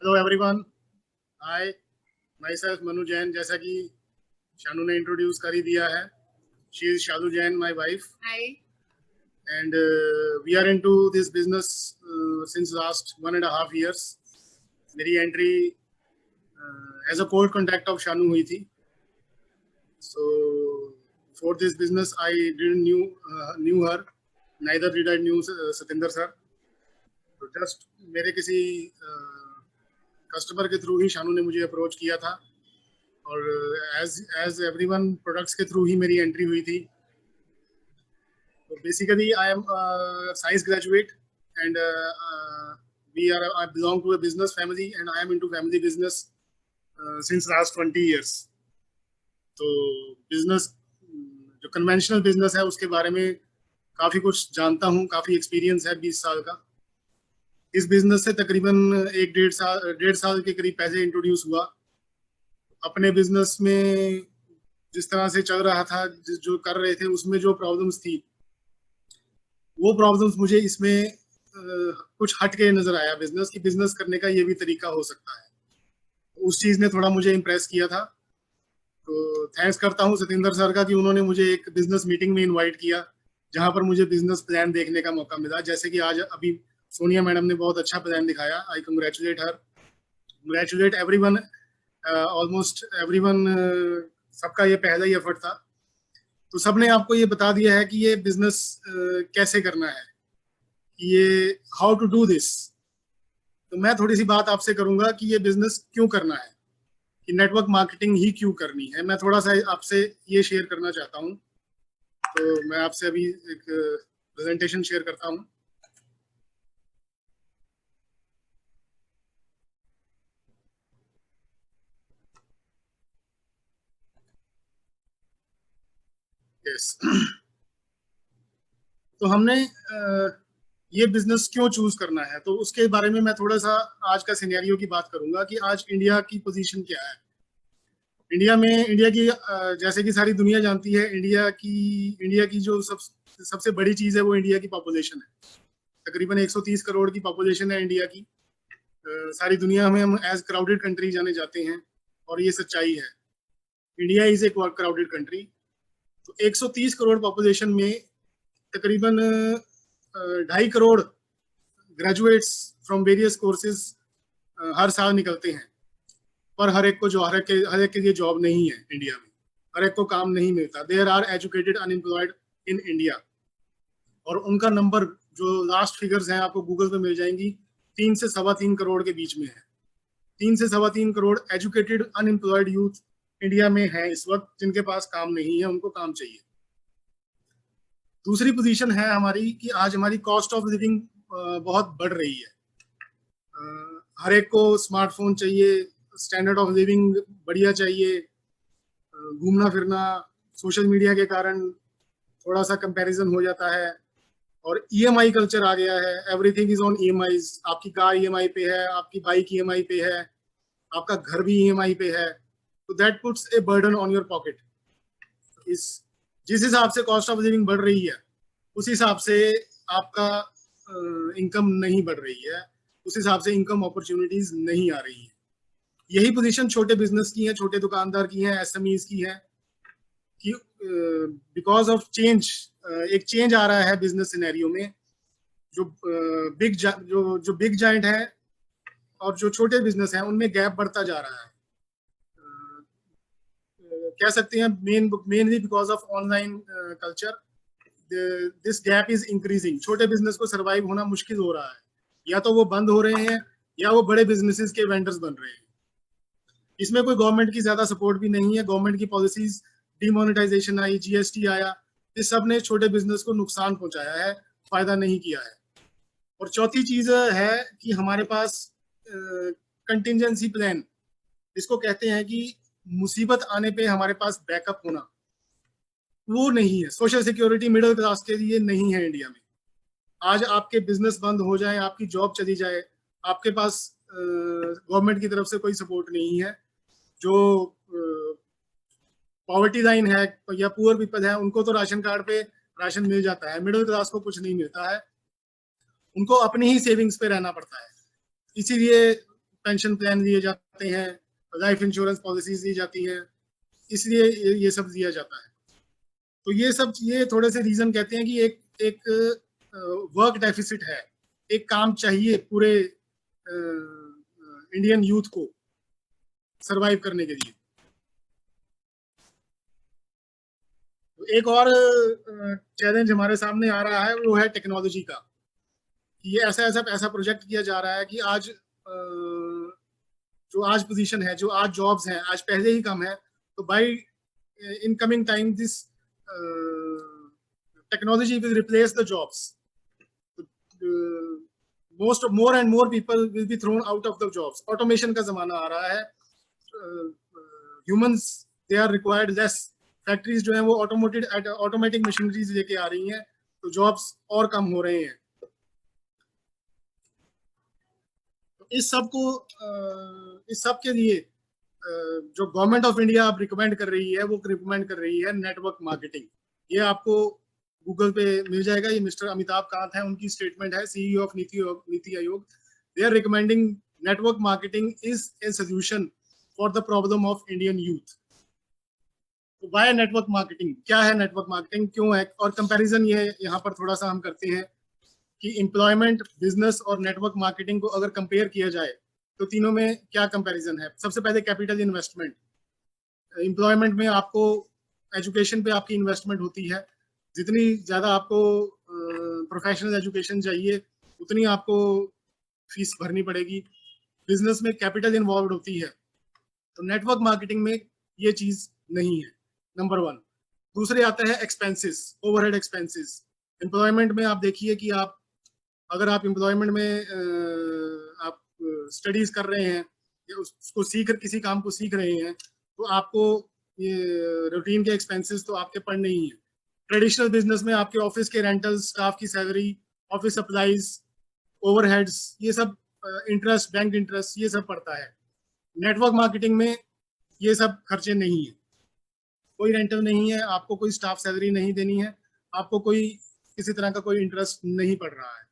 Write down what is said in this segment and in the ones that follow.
Hello everyone. Hi, myself Manu Jain. जैसा कि शानू ने इंट्रोड्यूस कर ही दिया है, she is Shalu Jain, my wife. Hi. And we are into this business since last 1.5 years। मेरी entry as a cold contact of Shanu हुई थी। So for this business I didn't knew her, neither did I knew Satinder sir. तो just मेरे किसी customer के through ही शानू ने मुझे approach किया था, और एज एज एवरीवन प्रोडक्ट्स के थ्रू ही मेरी एंट्री हुई थी। तो basically I am science graduate and I belong to a business family and I am into family business since last 20 years। तो बिजनेस, जो कन्वेंशनल बिजनेस है, उसके बारे में काफी कुछ जानता हूँ, काफी एक्सपीरियंस है 20 साल का। इस बिजनेस से तकरीबन 1-1.5 साल के करीब पहले इंट्रोड्यूस हुआ। अपने बिजनेस में जिस तरह से चल रहा था, जो कर रहे थे, उसमें जो प्रॉब्लम्स थी, वो प्रॉब्लम्स मुझे इसमें कुछ हट के नजर आया। बिजनेस करने का ये भी तरीका हो सकता है। उस चीज ने थोड़ा मुझे इम्प्रेस किया था। तो थैंक्स करता हूँ सतिंदर सर का कि उन्होंने मुझे एक बिजनेस मीटिंग में इनवाइट किया, जहां पर मुझे बिजनेस प्लान देखने का मौका मिला। जैसे कि आज अभी सोनिया मैडम ने बहुत अच्छा प्लान दिखाया। आई कंग्रेचुलेट हर, कंग्रेचुलेट एवरीवन, ऑलमोस्ट एवरीवन। सबका ये पहला ही एफर्ट था। तो सबने आपको ये बता दिया है कि ये बिजनेस कैसे करना है, कि ये हाउ टू डू दिस। तो मैं थोड़ी सी बात आपसे करूंगा कि ये बिजनेस क्यों करना है, कि नेटवर्क मार्केटिंग ही क्यों करनी है। मैं थोड़ा सा आपसे ये शेयर करना चाहता हूँ। तो मैं आपसे अभी एक प्रेजेंटेशन शेयर करता हूँ। यस। तो हमने ये बिजनेस क्यों चूज करना है, तो उसके बारे में मैं थोड़ा सा आज का सिनेरियो की बात करूंगा कि आज इंडिया की पोजीशन क्या है। इंडिया की जैसे कि सारी दुनिया जानती है, इंडिया की जो सबसे बड़ी चीज है वो इंडिया की पॉपुलेशन है। तकरीबन 130 करोड़ की पॉपुलेशन है इंडिया की। सारी दुनिया में हम एज क्राउडेड कंट्री जाने जाते हैं, और ये सच्चाई है। India is a crowded country. तो 130 करोड़ पॉपुलेशन में तकरीबन 2.5 crore graduates from various courses हर साल निकलते हैं। पर हर एक के लिए जॉब नहीं है इंडिया में। हर एक को काम नहीं मिलता। There are educated unemployed in India. और उनका नंबर, जो लास्ट फिगर्स हैं, आपको गूगल पे मिल जाएंगी, 3 से 3.25 करोड़ के बीच में है। 3 से 3.25 crore educated unemployed youth India में है इस वक्त, जिनके पास काम नहीं है, उनको काम चाहिए। दूसरी पोजीशन है हमारी कि आज हमारी कॉस्ट ऑफ लिविंग बहुत बढ़ रही है। हर एक को स्मार्टफोन चाहिए, स्टैंडर्ड ऑफ लिविंग बढ़िया चाहिए। घूमना फिरना, सोशल मीडिया के कारण थोड़ा सा कंपैरिजन हो जाता है। और ईएमआई कल्चर आ गया है। Everything is on EMIs. आपकी कार ईएमआई पे है, आपकी बाइक ईएमआई पे है, आपका घर भी ईएमआई पे है। तो that puts a burden on your pocket. इस जिस हिसाब से कॉस्ट ऑफ लिविंग बढ़ रही है, उस हिसाब से आपका इनकम नहीं बढ़ रही है, उस हिसाब से इनकम अपॉर्चुनिटीज नहीं आ रही है। यही पोजीशन छोटे बिजनेस की है, छोटे दुकानदार की है, एसएमईज की है, कि बिकॉज ऑफ चेंज, एक चेंज आ रहा है बिजनेस सिनेरियो में। जो बिग जाइंट है और जो छोटे बिजनेस हैं, उनमें गैप बढ़ता जा रहा है। कह सकते हैं mainly because of online culture, this gap is increasing. छोटे बिजनेस को सरवाइव होना मुश्किल हो रहा है। या तो वो बंद हो रहे हैं, या वो बड़े बिजनेसेस के वेंडर्स बन रहे हैं। इसमें कोई गवर्नमेंट की ज्यादा सपोर्ट भी नहीं है। गवर्नमेंट की पॉलिसीज, डिमोनेटाइजेशन आई, जीएसटी आया, इस सब ने छोटे बिजनेस को नुकसान पहुंचाया है, फायदा नहीं किया है। और चौथी चीज है कि हमारे पास कंटिजेंसी प्लान, इसको कहते हैं कि मुसीबत आने पे हमारे पास बैकअप होना, वो नहीं है। सोशल सिक्योरिटी मिडिल क्लास के लिए नहीं है इंडिया में। आज आपके बिजनेस बंद हो जाए, आपकी जॉब चली जाए, आपके पास गवर्नमेंट की तरफ से कोई सपोर्ट नहीं है। जो पॉवर्टी लाइन है या पुअर पीपल है, उनको तो राशन कार्ड पे राशन मिल जाता है। मिडिल क्लास को कुछ नहीं मिलता है, उनको अपनी ही सेविंग्स पे रहना पड़ता है। इसीलिए पेंशन प्लान दिए जाते हैं, लाइफ इंश्योरेंस पॉलिसीज दी जाती हैं, इसलिए ये सब दिया जाता है। तो ये थोड़े से रीजन कहते हैं कि एक वर्क डेफिसिट है, एक काम चाहिए पूरे इंडियन यूथ को सरवाइव करने के लिए। तो एक और चैलेंज हमारे सामने आ रहा है, वो है टेक्नोलॉजी का। ये ऐसा प्रोजेक्ट किया जा रहा है कि आज जो आज पोजीशन है, जो आज जॉब्स हैं, आज पहले ही कम है, तो by in coming time this technology will replace the jobs. more and more people will be thrown out of the jobs. Automation का जमाना आ रहा है, humans they are required less. Factories जो हैं वो ऑटोमेटिक मशीनरीज लेके आ रही हैं, तो जॉब्स और कम हो रहे हैं। तो इस सब के लिए जो गवर्नमेंट ऑफ इंडिया अब रिकमेंड कर रही है, वो रिकमेंड कर रही है नेटवर्क मार्केटिंग। ये आपको गूगल पे मिल जाएगा, ये मिस्टर अमिताभ कांत है, उनकी स्टेटमेंट है, CEO of Niti Aayog. They are recommending network marketing is a solution for the problem of Indian youth. तो वाई नेटवर्क मार्केटिंग, क्या है नेटवर्क मार्केटिंग, क्यों है, और कंपैरिजन ये यहाँ पर थोड़ा सा हम करते हैं कि एम्प्लॉयमेंट, बिजनेस और नेटवर्क मार्केटिंग को अगर कंपेयर किया जाए तो तीनों में क्या कंपैरिजन है। सबसे पहले कैपिटल इन्वेस्टमेंट। एम्प्लॉयमेंट में आपको एजुकेशन पे आपकी इन्वेस्टमेंट होती है, जितनी ज़्यादा आपको प्रोफेशनल एजुकेशन चाहिए उतनी आपको फीस भरनी पड़ेगी। बिजनेस में कैपिटल इन्वॉल्व होती है, तो नेटवर्क मार्केटिंग में ये चीज़ नहीं है, नंबर 1। दूसरे आता है एक्सपेंसेस, ओवरहेड एक्सपेंसेस। एम्प्लॉयमेंट में आप देखिए कि अगर आप एम्प्लॉयमेंट में आप स्टडीज कर रहे हैं या उसको किसी काम को सीख रहे हैं, तो आपको ये रूटीन के एक्सपेंसेस तो आपके पड़ने ही है। ट्रेडिशनल बिजनेस में आपके ऑफिस के रेंटल्स, स्टाफ की सैलरी, ऑफिस सप्लाईज, ओवरहेड्स, ये सब इंटरेस्ट, बैंक इंटरेस्ट, ये सब पड़ता है। नेटवर्क मार्केटिंग में ये सब खर्चे नहीं है, कोई रेंटल नहीं है, आपको कोई स्टाफ सैलरी नहीं देनी है, आपको कोई किसी तरह का कोई इंटरेस्ट नहीं पड़ रहा है।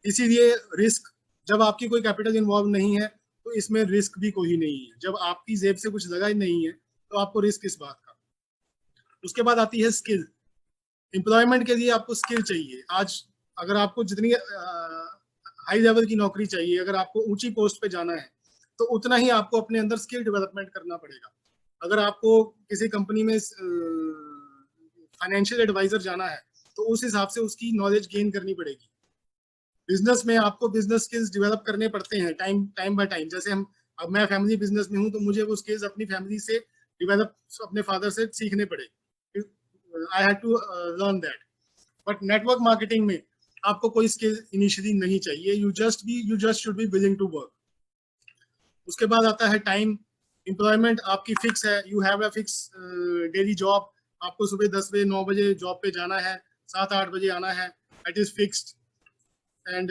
इसीलिए रिस्क, जब आपकी कोई कैपिटल इन्वॉल्व नहीं है तो इसमें रिस्क भी कोई नहीं है। जब आपकी जेब से कुछ लगा ही नहीं है तो आपको रिस्क किस बात का। उसके बाद आती है स्किल। एम्प्लॉयमेंट के लिए आपको स्किल चाहिए। आज अगर आपको जितनी हाई लेवल की नौकरी चाहिए, अगर आपको ऊंची पोस्ट पे जाना है, तो उतना ही आपको अपने अंदर स्किल डेवलपमेंट करना पड़ेगा। अगर आपको किसी कंपनी में फाइनेंशियल एडवाइजर जाना है, तो उस हिसाब से उसकी नॉलेज गेन करनी पड़ेगी। बिजनेस में आपको बिजनेस स्किल्स डेवलप करने पड़ते हैं टाइम बाय टाइम। जैसे अब मैं फैमिली बिजनेस में हूँ, तो मुझे वो स्किल्स अपनी फैमिली से डेवलप, अपने फादर से सीखने पड़े। I had to learn that. But network marketing में आपको कोई स्किल इनिशियली नहीं चाहिए, you just should be willing to work. उसके बाद आता है टाइम। एम्प्लॉयमेंट आपकी फिक्स है, you have a fix daily job. आपको सुबह 10 बजे 9 बजे जॉब पे जाना है, 7-8 बजे आना है, it is fixed. And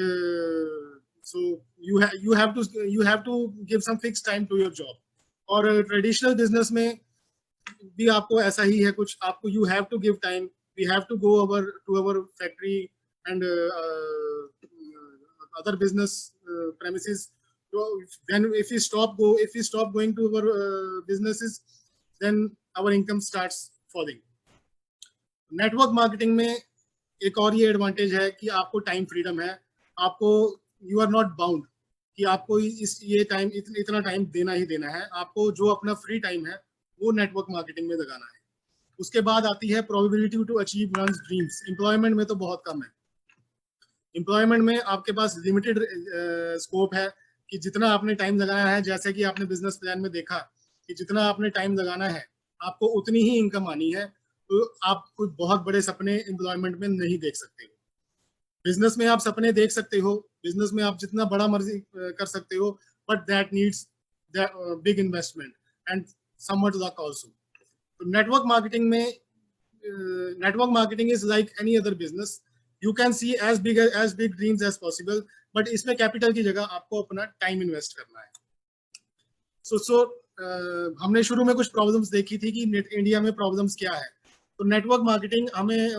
so you have to give some fixed time to your job. और ट्रेडिशनल बिजनेस में भी आपको ऐसा ही है कुछ, आपको you have to give time, we have to go to our factory and other business premises. So then if we stop going to our businesses, then our income starts falling. Network marketing में एक और ये advantage है कि आपको time freedom है। आपको you are not bound कि आपको ये टाइम इतना टाइम देना ही देना है। आपको जो अपना फ्री टाइम है वो नेटवर्क मार्केटिंग में लगाना है। उसके बाद आती है probability to achieve one's dreams. Employment में तो बहुत कम है। एम्प्लॉयमेंट में आपके पास लिमिटेड स्कोप है कि जितना आपने टाइम लगाना है, जैसे कि आपने बिजनेस प्लान में देखा कि जितना आपने टाइम लगाना है आपको उतनी ही इनकम आनी है। तो आप कुछ बहुत बड़े सपने एम्प्लॉयमेंट में नहीं देख सकते। बिजनेस में आप सपने देख सकते हो, बिजनेस में आप जितना बड़ा मर्जी कर सकते हो, but that needs big investment and somewhat luck also. तो network marketing is like any other business, you can see as big dreams as possible, but इसमें कैपिटल की जगह आपको अपना टाइम इन्वेस्ट करना है। हमने शुरू में कुछ प्रॉब्लम्स देखी थी कि इंडिया में प्रॉब्लम्स क्या है। तो नेटवर्क मार्केटिंग हमें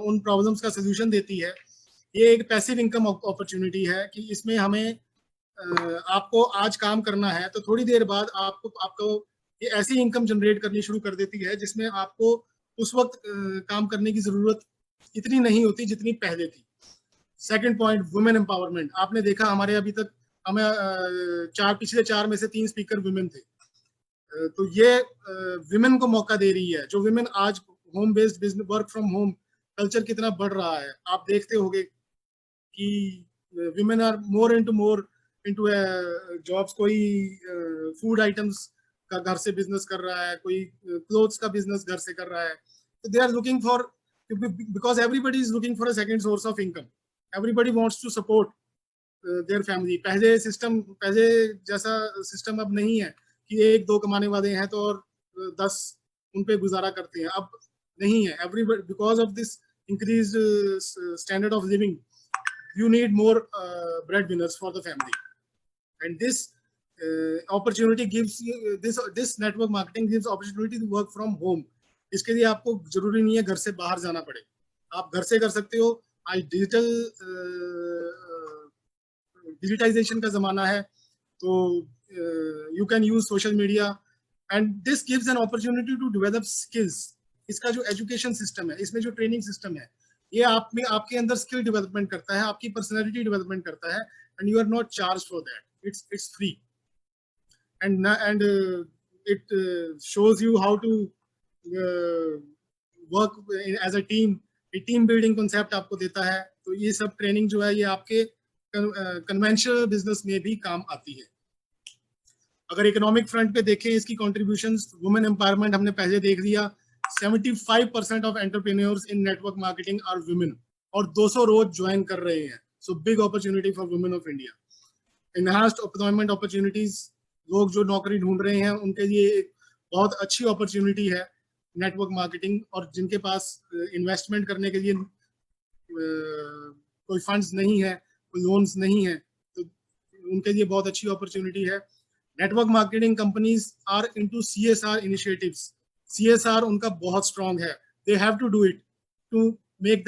उन प्रॉब्लम्स का सोल्यूशन देती है। ये एक पैसिव इनकम अपॉर्चुनिटी है कि इसमें हमें आपको आज काम करना है तो थोड़ी देर बाद आपको ये ऐसी इनकम जनरेट करनी शुरू कर देती है जिसमें आपको उस वक्त काम करने की जरूरत इतनी नहीं होती जितनी पहले थी। Second point, women empowerment. आपने देखा हमारे अभी तक हमें पिछले 4 में से 3 स्पीकर वुमेन थे। तो ये विमेन को मौका दे रही है। जो विमेन आज home based business, work from home culture कितना बढ़ रहा है, आप देखते होंगे कि women are more into jobs. कोई फूड आइटम्स का घर से बिजनेस कर रहा है, कोई क्लोथ्स का बिजनेस घर से कर रहा है। तो they are looking for, because everybody is looking for a second source of income. Everybody wants to support their family. पहले जैसा सिस्टम अब नहीं है कि 1-2 कमाने वाले हैं तो और 10 उन पे गुजारा करते हैं। अब नहीं है। Everybody, because of this increase standard of living, you need more breadwinners for the family, and this opportunity gives you this network marketing gives opportunity to work from home. इसके लिए आपको जरूरी नहीं है घर से बाहर जाना पड़े, आप घर से कर सकते हो। आज डिजिटाइजेशन का जमाना है, तो you can use social media and this gives an opportunity to develop skills. इसका जो एजुकेशन सिस्टम है, इसमें जो ट्रेनिंग सिस्टम है, ये आप में आपके अंदर स्किल डेवलपमेंट करता है, आपकी पर्सनालिटी डेवलपमेंट करता है, and you are not charge for that. It's free and it shows you how to work as a team. Team building concept आपको देता है। तो ये सब ट्रेनिंग जो है ये आपके कन्वेंशनल बिजनेस में भी काम आती है। अगर इकोनॉमिक फ्रंट पे देखें इसकी कॉन्ट्रीब्यूशंस, वुमेन एम्पावरमेंट हमने पहले देख लिया। 75% of entrepreneurs in network marketing are women, और 200 रोज ज्वाइन कर रहे हैं। So big opportunity for women of India. Enhanced employment opportunities, लोग जो नौकरी ढूंढ रहे हैं उनके लिए एक बहुत अच्छी अपॉर्चुनिटी है नेटवर्क मार्केटिंग। और जिनके पास इन्वेस्टमेंट करने के लिए कोई फंड्स नहीं है, कोई लोन्स नहीं है, तो उनके लिए बहुत अच्छी अपॉर्चुनिटी है। Network marketing companies are into CSR initiatives. CSR उनका बहुत स्ट्रॉन्ग है। They have to do it to make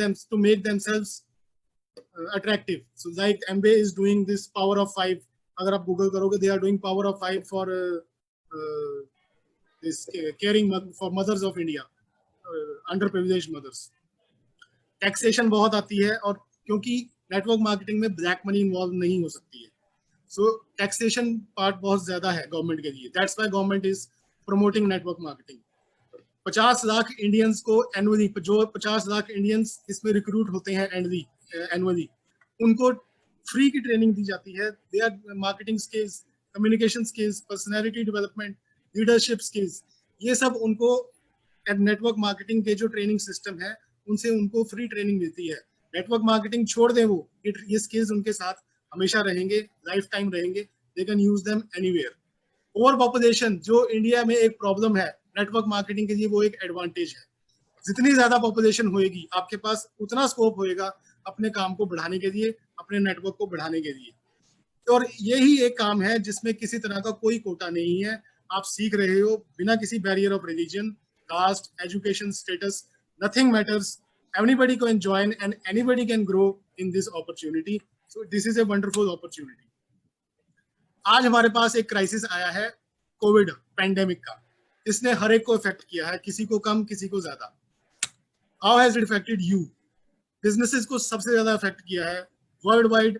themselves attractive. So like Amway is doing this power of 5. अगर आप गूगल करोगे, they are doing power of 5 for this caring for mothers of India, underprivileged mothers. Taxation बहुत आती है, और क्योंकि network marketing में black money involve नहीं हो सकती है, सो टैक्सेशन पार्ट बहुत ज्यादा है गवर्नमेंट के लिए। That's why government is promoting network marketing. 50 lakh Indians को एनुअली, जो 50 लाख इंडियंस इसमें रिक्रूट होते हैं एनुअली, उनको फ्री की ट्रेनिंग दी जाती है। They are marketing skills, communication skills, personality development, leadership skills, ये सब उनको नेटवर्क मार्केटिंग के जो ट्रेनिंग सिस्टम है उनसे उनको फ्री ट्रेनिंग मिलती है। नेटवर्क मार्केटिंग छोड़ दें वो, ये स्किल्स उनके साथ हमेशा रहेंगे, लाइफ टाइम रहेंगे। They can use them anywhere. Over population जो इंडिया में एक प्रॉब्लम है, नेटवर्क मार्केटिंग के लिए वो एक एडवांटेज है। जितनी ज्यादा पॉपुलेशन होएगी, आपके पास उतना स्कोप होएगा अपने काम को बढ़ाने के लिए, अपने नेटवर्क को बढ़ाने के लिए। और यही एक काम है जिसमें किसी तरह का कोई कोटा नहीं है। आप सीख रहे हो बिना किसी barrier of religion, caste, education status, nothing matters. Everybody can join and anybody can grow in this opportunity. So this is a wonderful opportunity. आज हमारे पास एक क्राइसिस आया है कोविड पैंडेमिक का। इसने हर एक को इफेक्ट किया है, किसी को कम, किसी को ज्यादा। How has it affected you? Businesses को सबसे ज्यादा इफेक्ट किया है। वर्ल्ड वाइड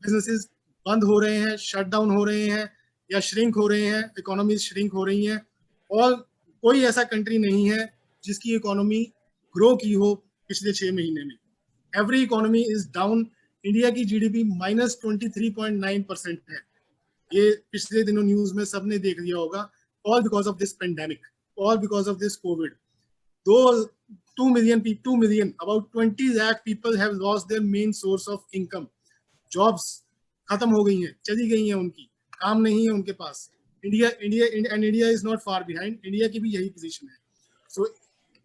बिजनेसेस बंद हो रहे हैं, शट डाउन हो रहे हैं, या श्रिंक हो रहे हैं, इकोनॉमी श्रिंक हो रही है। और कोई ऐसा कंट्री नहीं है जिसकी इकोनॉमी ग्रो की हो पिछले 6 महीने में। Every economy is down. India की GDP -23.9% है। ये पिछले दिनों न्यूज में सबने देख लिया होगा। All because of this pandemic, all because of this Covid. 2 million, about 20 lakh people have lost their main source of income. Jobs खत्म हो गई हैं, चली गई हैं, उनकी काम नहीं है उनके पास। India is not far behind. India की भी यही पोजीशन है। सो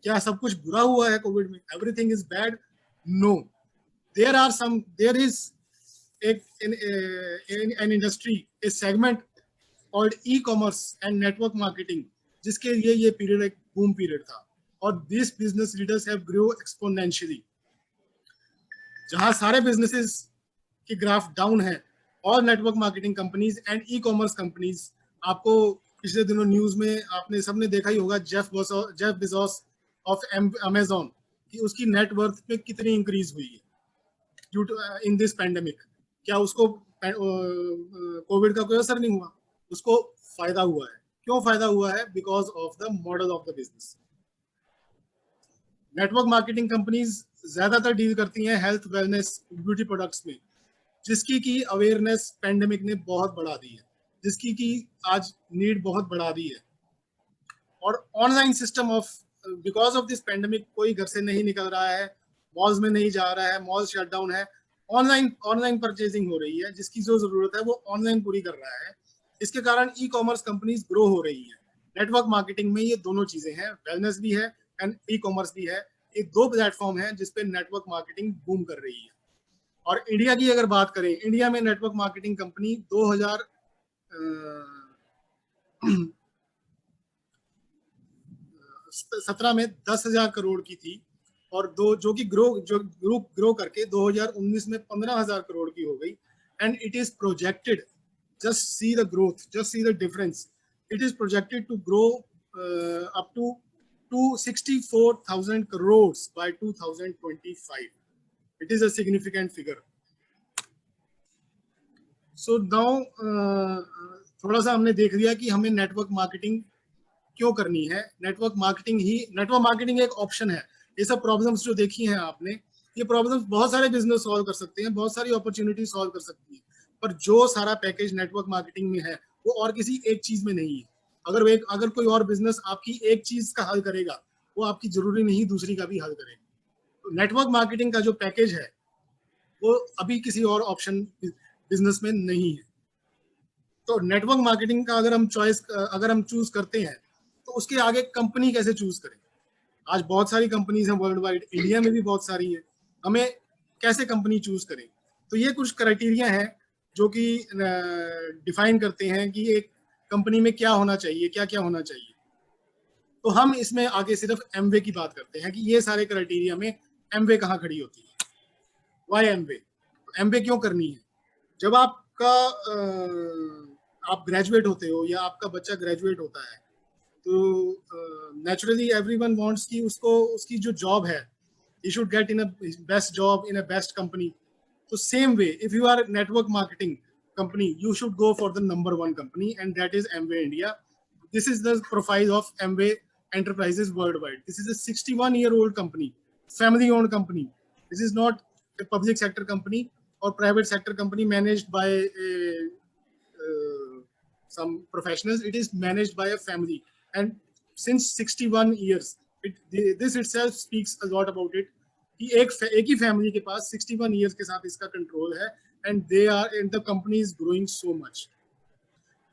क्या सब कुछ बुरा हुआ है कोविड में? Everything is bad? No. There is an industry, a segment called e-commerce and network marketing, जिसके लिए ये पीरियड एक बूम पीरियड था। और these business leaders have grow exponentially। जहां सारे बिजनेसेस की ग्राफ डाउन है, all network marketing companies and e-commerce companies. आपको पिछले दिनों न्यूज में आपने सबने देखा ही होगा जेफ बेजोस ऑफ अमेजॉन कि उसकी नेटवर्थ पे कितनी इंक्रीज हुई है due to in this pandemic. क्या उसको कोविड का कोई असर नहीं हुआ? उसको फायदा हुआ है. क्यों फायदा हुआ है? Because of the model of the business. Network marketing companies ज्यादातर डील करती हैं हेल्थ वेलनेस ब्यूटी प्रोडक्ट्स में, जिसकी की अवेयरनेस पैंडेमिक ने बहुत बढ़ा दी है, जिसकी की आज नीड बहुत बढ़ा दी है. और online system of because of this pandemic कोई घर से नहीं निकल रहा है, मॉल्स में नहीं जा रहा है, मॉल शटडाउन है, ऑनलाइन परचेजिंग हो रही है, जिसकी जो जरूरत है वो ऑनलाइन पूरी कर रहा है. इसके कारण ई कॉमर्स कंपनीज ग्रो हो रही है. नेटवर्क मार्केटिंग में ये दोनों चीजें हैं, वेलनेस भी है एंड ई कॉमर्स भी है. ये दो प्लेटफॉर्म है जिसपे नेटवर्क मार्केटिंग बूम कर रही है. और इंडिया की अगर बात करें, इंडिया में नेटवर्क मार्केटिंग कंपनी 2017 में 10,000 करोड़ की थी और जो ग्रुप ग्रो करके 2019 में 15,000 करोड़ की हो गई. And it is projected, just see the growth, just see the difference. It is projected to grow up to 264,000 crores by 2025. It is a significant figure. So now थोड़ा सा हमने देख लिया कि हमें नेटवर्क मार्केटिंग क्यों करनी है. नेटवर्क मार्केटिंग एक ऑप्शन है. ये सब प्रॉब्लम्स जो देखी हैं आपने, ये प्रॉब्लम्स बहुत सारे बिजनेस सॉल्व कर सकते हैं, बहुत सारी अपॉर्चुनिटी सॉल्व कर सकती है, पर जो सारा पैकेज नेटवर्क मार्केटिंग में है वो और किसी एक चीज में नहीं है. अगर कोई और बिजनेस आपकी एक चीज का हल करेगा, वो आपकी जरूरी नहीं दूसरी का भी हल करेगा. तो नेटवर्क मार्केटिंग का जो पैकेज है वो अभी किसी और ऑप्शन बिजनेस में नहीं है. तो नेटवर्क मार्केटिंग का अगर हम चूज करते हैं तो उसके आगे कंपनी कैसे चूज करें. आज बहुत सारी कंपनीज हैं वर्ल्ड वाइड, इंडिया में भी बहुत सारी है. हमें कैसे कंपनी चूज करें? तो ये कुछ क्राइटेरिया हैं जो कि डिफाइन करते हैं कि एक कंपनी में क्या होना चाहिए, क्या क्या होना चाहिए. तो हम इसमें आगे सिर्फ एमवे की बात करते हैं कि ये सारे क्राइटेरिया में एमवे कहाँ खड़ी होती है. Y Amway? एमवे क्यों करनी है? जब आप ग्रेजुएट होते हो या आपका बच्चा ग्रेजुएट होता है तो नेचुरली एवरीवन वांट्स कि उसकी जो जॉब है, he should get in a best job in a best company. So same way, if you are a network marketing company, you should go for the number one company, and that is Amway India. This is the profile of Amway Enterprises worldwide. This is a 61-year-old company, family-owned company. This is not a public sector company or private sector company managed by some professionals. It is managed by a family, and since 61 years, this itself speaks a lot about it. कि एक ही family के पास 61 years के साथ इसका control है, and the company is growing so much.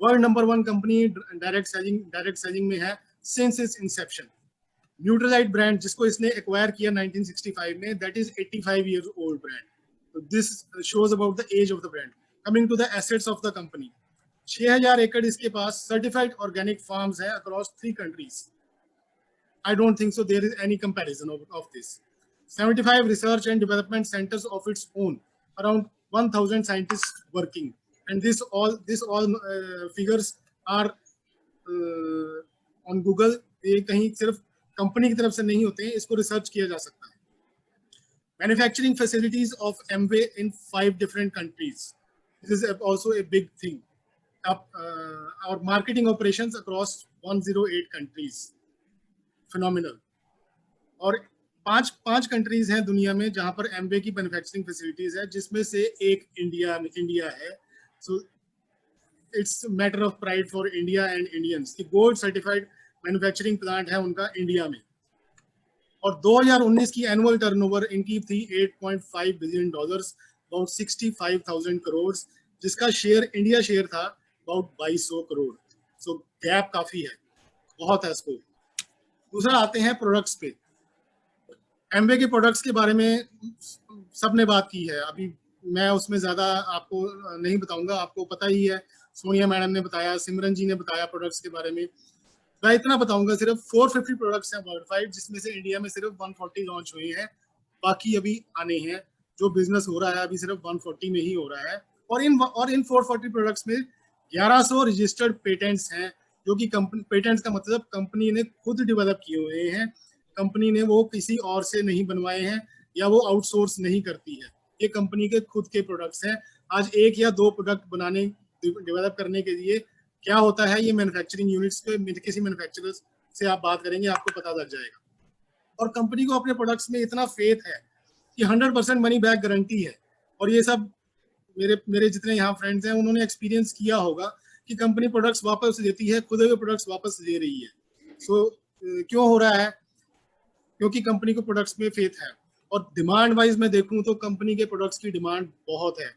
World number 1 company direct selling में है since its inception. Nutrilite brand जिसको इसने एक्वायर किया 1965 में, that is 85 years old brand. तो this shows about the age of the brand. Coming to the assets of the company, 6,000 एकड़ इसके पास सर्टिफाइड ऑर्गेनिक फार्म्स है across 3 countries. I don't think so there is any comparison of this. 75 research and development centers of its own, around 1,000 scientists working, and this all figures are on Google. ये कहीं सिर्फ company की तरफ से नहीं होते हैं, इसको रिसर्च किया जा सकता है. Manufacturing facilities of Amway in 5 different countries. This is also a big thing. Our marketing operations across 108 countries. Phenomenal. और पांच कंट्रीज हैं दुनिया में जहां पर एमवे की मैन्युफैक्चरिंग फैसिलिटीज है, जिसमें से एक इंडिया है. So it's matter of pride for India and Indians कि गोल्ड सर्टिफाइड मैन्युफैक्चरिंग प्लांट है उनका इंडिया में. और 2019 की एनुअल टर्नओवर इनकी थी $8.5 billion, अबाउट 65,000 करोड़, जिसका शेयर इंडिया शेयर था अबाउट 2,200 करोड़. सो गैप काफी है, बहुत है स्कोप. दूसरा आते हैं प्रोडक्ट्स पे. एमवे के प्रोडक्ट्स के बारे में सबने बात की है, अभी मैं उसमें ज्यादा आपको नहीं बताऊंगा, आपको पता ही है. सोनिया मैडम ने बताया, सिमरन जी ने बताया प्रोडक्ट्स के बारे में. मैं इतना बताऊंगा, सिर्फ 450 प्रोडक्ट्स हैं वर्ल्ड वाइड, जिसमें से इंडिया में सिर्फ 140 लॉन्च हुए हैं, बाकी अभी आने हैं. जो बिजनेस हो रहा है अभी सिर्फ 140 में ही हो रहा है. और इन 440 प्रोडक्ट्स में 1100 रजिस्टर्ड पेटेंट्स हैं, जो कि कंपनी, पेटेंट्स का मतलब कंपनी ने खुद डेवलप किए हुए हैं, कंपनी ने वो किसी और से नहीं बनवाए हैं या वो आउटसोर्स नहीं करती है, ये कंपनी के खुद के प्रोडक्ट्स हैं। आज एक या दो प्रोडक्ट बनाने, डेवलप करने के लिए क्या होता है, ये मैन्युफैक्चरिंग यूनिट्स पे किसी मैन्युफैक्चरर्स से आप बात करेंगे आपको पता लग जाएगा। और कंपनी को अपने प्रोडक्ट्स में इतना फेथ है कि 100% मनी बैक गारंटी है। और ये सब मेरे जितने यहाँ फ्रेंड्स हैं उन्होंने एक्सपीरियंस किया होगा कि कंपनी प्रोडक्ट्स वापस देती है, खुद के प्रोडक्ट्स वापस दे रही है। सो क्यों हो रहा है? क्योंकि कंपनी को प्रोडक्ट्स में फेथ है। और डिमांड वाइज मैं देखूं तो कंपनी के प्रोडक्ट्स की डिमांड बहुत है।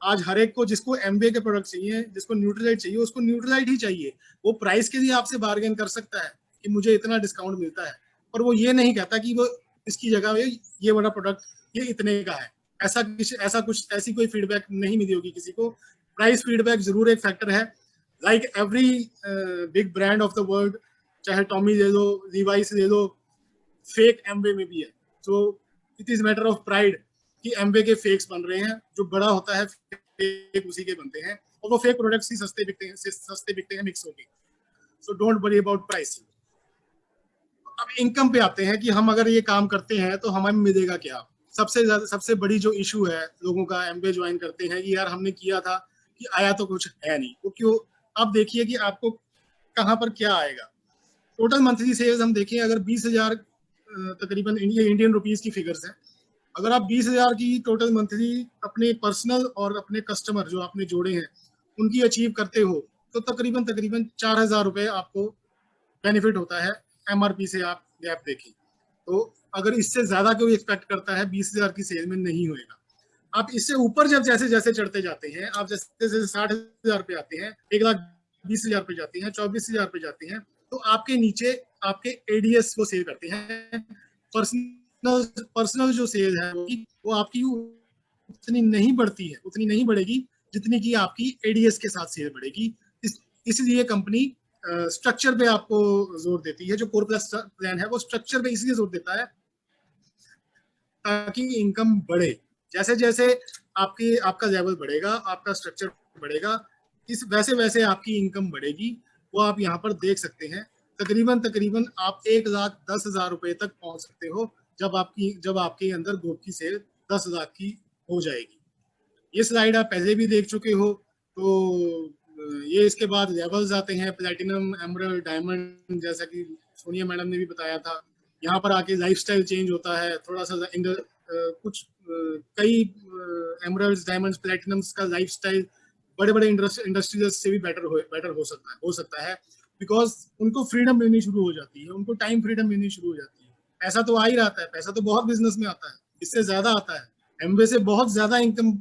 आज हर एक को, जिसको एमवे के प्रोडक्ट चाहिए, जिसको न्यूट्रलाइट चाहिए, उसको न्यूट्रलाइट ही चाहिए। वो प्राइस के लिए आपसे बार्गेन कर सकता है कि मुझे इतना डिस्काउंट मिलता है, पर वो ये नहीं कहता कि वो इसकी जगह ये वाला प्रोडक्ट ये इतने का है। ऐसी कोई फीडबैक नहीं मिली होगी किसी को। प्राइस फीडबैक जरूर एक फैक्टर है, like every big brand of the world, चाहे टॉमी ले लो, लीवाइस ले लो, फेक एमवे में भी है। So it is matter of pride कि एमवे के फेक्स बन रहे हैं, जो बड़ा होता है फेक उसी के बनते हैं, और वो फेक प्रोडक्ट्स ही सस्ते बिकते हैं मिक्स होके। So don't worry about pricing. अब इनकम पे आते हैं कि हम अगर ये काम करते हैं तो हमें मिलेगा क्या। सबसे बड़ी जो इशू है लोगों का एमबीए ज्वाइन करते हैं कि यार हमने किया था कि आया तो कुछ है नहीं, वो क्यों। अब देखिए कि आपको कहाँ पर क्या आएगा। टोटल मंथली सेल्स हम देखें, अगर 20,000 तकरीबन इंडियन रुपीस की फिगर्स है, अगर आप 20,000 की टोटल मंथली अपने पर्सनल और अपने कस्टमर जो आपने जोड़े हैं उनकी अचीव करते हो, तो तकरीबन 4,000 रुपए आपको बेनिफिट होता है एमआरपी से। आप गैप देखें तो अगर इससे ज्यादा कोई एक्सपेक्ट करता है 20,000 की सेल में नहीं होएगा। आप इससे ऊपर जब जैसे जैसे चढ़ते जाते हैं, आप जैसे जैसे 60,000 पे आते हैं, 1,20,000 पे जाते हैं, 24,000 पे जाते हैं, तो आपके नीचे आपके एडीएस को सेल करते हैं। पर्सनल जो सेल है वो आपकी उतनी नहीं बढ़ती है, उतनी नहीं बढ़ेगी जितनी की आपकी एडीएस के साथ सेल बढ़ेगी। इसलिए कंपनी स्ट्रक्चर पे आपको जोर देती है। जो कोर प्लस प्लान है वो स्ट्रक्चर पे इसलिए जोर देता है ताकि इनकम बढ़े। जैसे जैसे आपका लेवल बढ़ेगा, आपका स्ट्रक्चर बढ़ेगा, इस वैसे वैसे आपकी इनकम बढ़ेगी। वो आप यहाँ पर देख सकते हैं, तकरीबन आप 1,10,000 रुपए तक पहुंच सकते हो जब आपके अंदर गोप की सेल 10 लाख की हो जाएगी। ये स्लाइड आप पहले भी देख चुके हो। तो ये इसके बाद लेवल्स आते हैं, प्लैटिनम, एमरल्ड, डायमंड, जैसा कि सोनिया मैडम ने भी बताया था। यहाँ पर आके लाइफस्टाइल चेंज होता है थोड़ा सा। कुछ कई एमरल्ड्स, डायमंड्स, प्लैटिनम्स का लाइफस्टाइल बड़े बड़े इंडस्ट्रियल से भी बेटर हो सकता है बिकॉज उनको फ्रीडम मिलनी शुरू हो जाती है, उनको टाइम फ्रीडम मिलनी शुरू हो जाती है। पैसा तो आ ही रहता है, पैसा तो बहुत बिजनेस में आता है, इससे ज्यादा आता है। एमवे से बहुत ज्यादा इनकम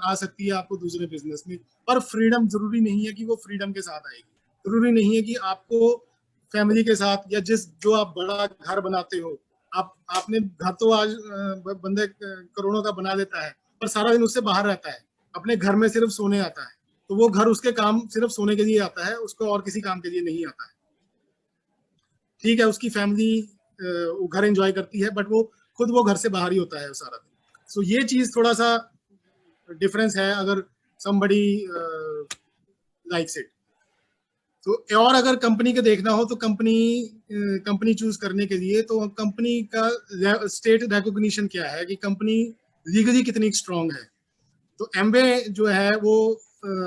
आ सकती है आपको दूसरे बिजनेस में, पर फ्रीडम जरूरी नहीं है कि वो फ्रीडम के साथ आएगी। जरूरी नहीं है कि आपको फैमिली के साथ या जो आप बड़ा घर बनाते हो, आपने घर तो आज बंदे करोड़ों का बना लेता है, पर सारा दिन उससे बाहर रहता है, अपने घर में सिर्फ सोने आता है, तो वो घर उसके काम सिर्फ सोने के लिए आता है, उसको और किसी काम के लिए नहीं आता है। ठीक है, उसकी फैमिली घर एंजॉय करती है, बट वो घर से बाहर ही होता है सारा दिन। सो ये चीज थोड़ा सा डिफरेंस है अगर somebody likes it। तो और अगर कंपनी के देखना हो तो कंपनी चूज करने के लिए तो कंपनी का स्टेट रिकॉग्निशन क्या है कि कंपनी लीगली कितनी स्ट्रांग है। तो एमवे जो है वो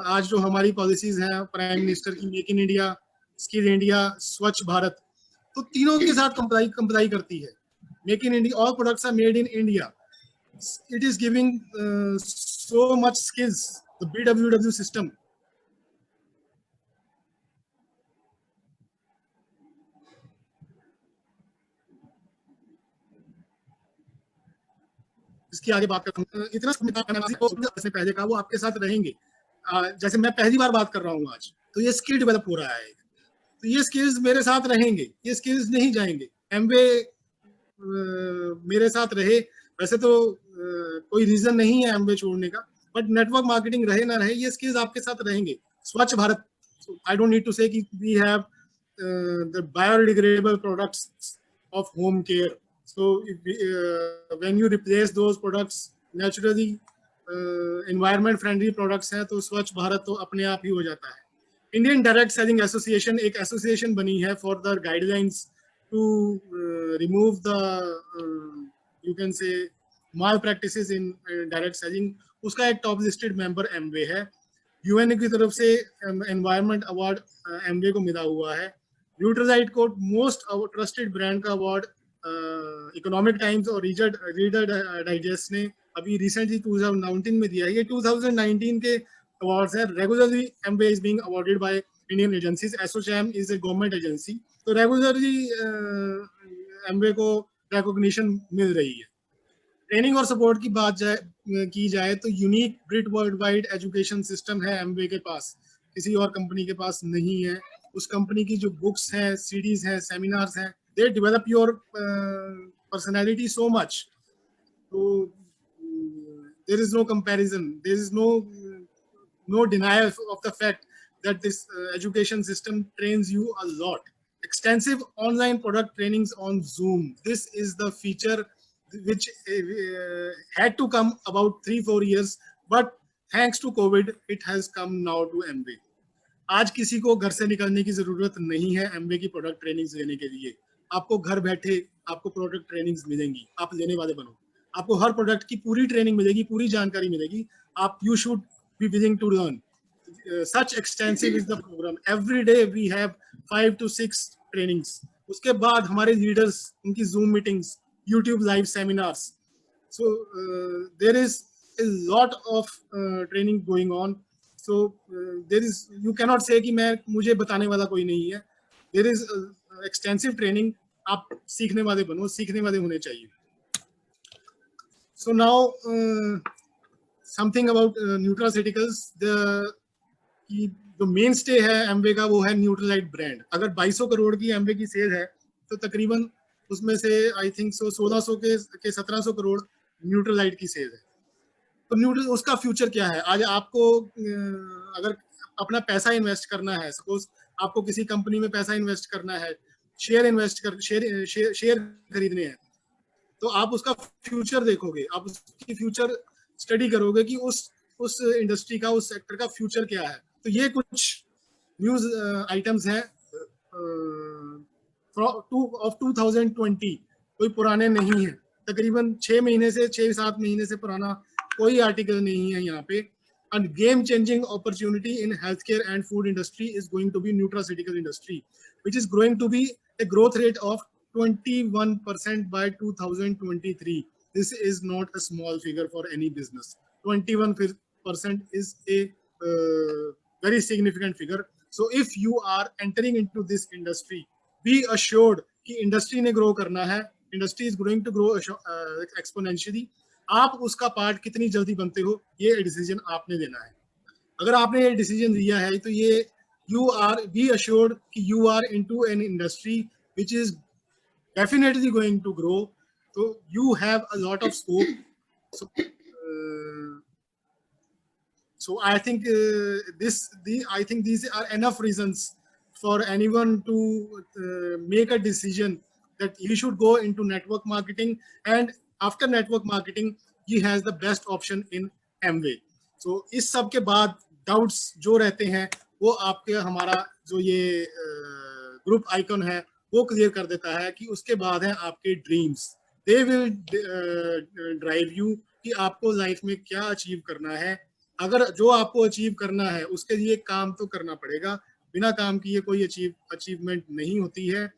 आज जो हमारी पॉलिसीज हैं प्राइम मिनिस्टर की, make in India, skill India, Swachh Bharat, तो तीनों के साथ कंप्लाई करती है। Make in India, all products are made in India, it is giving so much skills, the BWW system। इसकी आगे बात करता हूँ। इतना पहले का वो आपके साथ रहेंगे। जैसे मैं पहली बार बात कर रहा हूँ आज, तो ये स्किल डेवलप हो रहा है, तो ये स्किल्स मेरे साथ रहेंगे, ये स्किल्स नहीं जाएंगे। एमवे मेरे साथ रहे, वैसे तो कोई रीजन नहीं है एमवे छोड़ने का, बट नेटवर्क मार्केटिंग रहे ना रहे, ये स्किल्स आपके साथ रहेंगे। Swachh Bharat, I don't need to say that we have the biodegradable products of home care. So when you replace those products, naturally environment friendly products हैं तो स्वच्छ भारत तो अपने आप ही हो जाता है. इंडियन डायरेक्ट सेलिंग एसोसिएशन एक एसोसिएशन बनी है for the guidelines to remove the you can say malpractices in direct selling. उसका एक टॉप लिस्टेड मेंबर एमवे है. यूएन की तरफ से एनवायरमेंट अवार्ड एमवे को मिला हुआ है. न्यूट्रालाइट को मोस्ट ट्रस्टेड ब्रांड का अवार्ड इकोनॉमिक टाइम्स और रीडर डाइजेस्ट ने अभी रिसेंटली 2019 में दिया है. ये 2019 के अवार्ड्स हैं. Regularly Amway is being awarded by Indian agencies. ASSOCHAM is a government agency, तो रेगुलरली एमवे को रिकॉग्निशन मिल रही है. ट्रेनिंग और सपोर्ट की बात की जाए तो unique brit world wide education system है एमवे के पास, किसी और कंपनी के पास नहीं है. उस कंपनी की जो बुक्स हैं, सीडीज हैं, सेमिनार्स हैं, they develop your personality so much. तो there is no comparison, there is no denial of the fact that this education system trains you a lot. Extensive online product trainings on Zoom. This is the feature which had to come about 3-4 years, but thanks to COVID, it has come now to MBA. आज किसी को घर से निकलने की जरूरत नहीं है MBA की प्रोडक्ट ट्रेनिंग्स लेने के लिए. आपको घर बैठे आपको प्रोडक्ट ट्रेनिंग्स मिलेंगी, आप लेने वाले बनो. आपको हर प्रोडक्ट की पूरी ट्रेनिंग मिलेगी, पूरी जानकारी मिलेगी. आप you should be willing to learn. Such extensive is the program. Every day we have 5 to 6 trainings. उसके बाद हमारे लीडर्स, उनकी Zoom meetings, YouTube live seminars. So there is a lot of training going on. So there is, you cannot say कि मुझे बताने वाला कोई नहीं है. There is extensive training. आप सीखने वाले बनो, सीखने वाले होने चाहिए. So now something about nutraceuticals. जो मेन स्टे है एमवे का वो है न्यूट्रालाइट ब्रांड. अगर 2200 करोड़ की एमवे की सेल है तो तकरीबन उसमें से आई थिंक 1600 के 1700 करोड़ न्यूट्रालाइट की सेल है. तो न्यूट्रल उसका फ्यूचर क्या है? आज आपको अगर अपना पैसा इन्वेस्ट करना है, सपोज आपको किसी कंपनी में पैसा इन्वेस्ट करना है, शेयर खरीदने हैं, तो आप उसका फ्यूचर देखोगे, आप उसकी फ्यूचर स्टडी करोगे कि उस इंडस्ट्री का, उस सेक्टर का फ्यूचर क्या है. तो ये कुछ न्यूज आइटम्स हैं ऑफ 2020, कोई पुराने नहीं है. तकरीबन 6-7 महीने से पुराना कोई आर्टिकल नहीं है यहाँ पे. And game changing opportunity in healthcare and food industry is going to be nutraceutical industry, which is going to be a growth rate of 21% by 2023. This is not a small figure for any business. 21% is a very significant figure. So if you are entering into this industry, be assured कि industry ने grow करना है. Industry is going to grow exponentially. आप उसका part कितनी जल्दी बनते हो, ये डिसीजन आपने लेना है. अगर आपने ये डिसीजन लिया है तो ये यू आर बी अश्योर्ड कि you are into an industry which is definitely going to grow. तो you have a lot of scope. So I think these are enough reasons for anyone to make a decision that he should go into network marketing, and after network marketing he has the best option in Amway. So इस सब के बाद doubts जो रहते हैं वो आपके हमारा जो ये ग्रुप आइकन है वो क्लियर कर देता है कि उसके बाद है आपके dreams. They will drive you कि आपको लाइफ में क्या अचीव करना है. अगर जो आपको अचीव करना है उसके लिए काम तो करना पड़ेगा. बिना काम किए कोई अचीवमेंट नहीं होती है.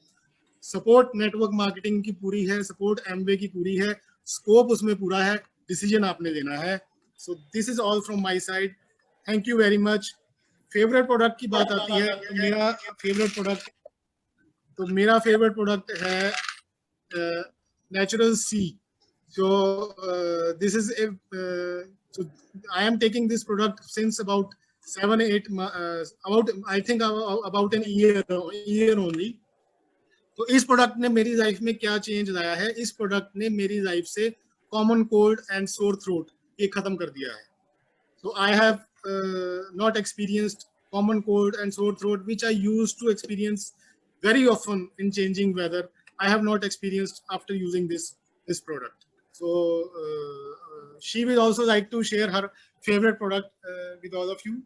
सपोर्ट नेटवर्क मार्केटिंग की पूरी है, सपोर्ट एमवे की पूरी है, स्कोप उसमें पूरा है. डिसीजन आपने लेना है. So this is all from my side. Thank you very much. Favourite product की बात आती है तो मेरा फेवरेट प्रोडक्ट है natural C. So this is so I am taking this product since about 7-8 about I think about an year only. तो इस product ने मेरी लाइफ में क्या चेंज लाया है? इस प्रोडक्ट ने मेरी लाइफ से common cold and sore throat ये खत्म कर दिया है. So I have not experienced common cold and sore throat which I used to experience very often in changing weather. I have not experienced after using this product. So she will also like to share her favorite product with all of you.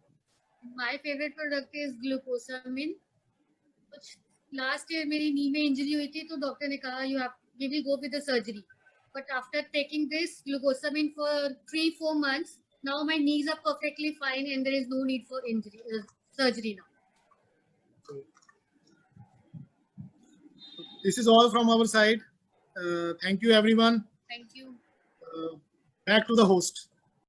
My favorite product is glucosamine. Last year मेरी knee में injury हुई थी तो doctor ने कहा we will go with the surgery. But after taking this glucosamine for 3-4 months, now my knees are perfectly fine and there is no need for surgery now. This is all from our side. Thank you, everyone. Thank you. Back to the host.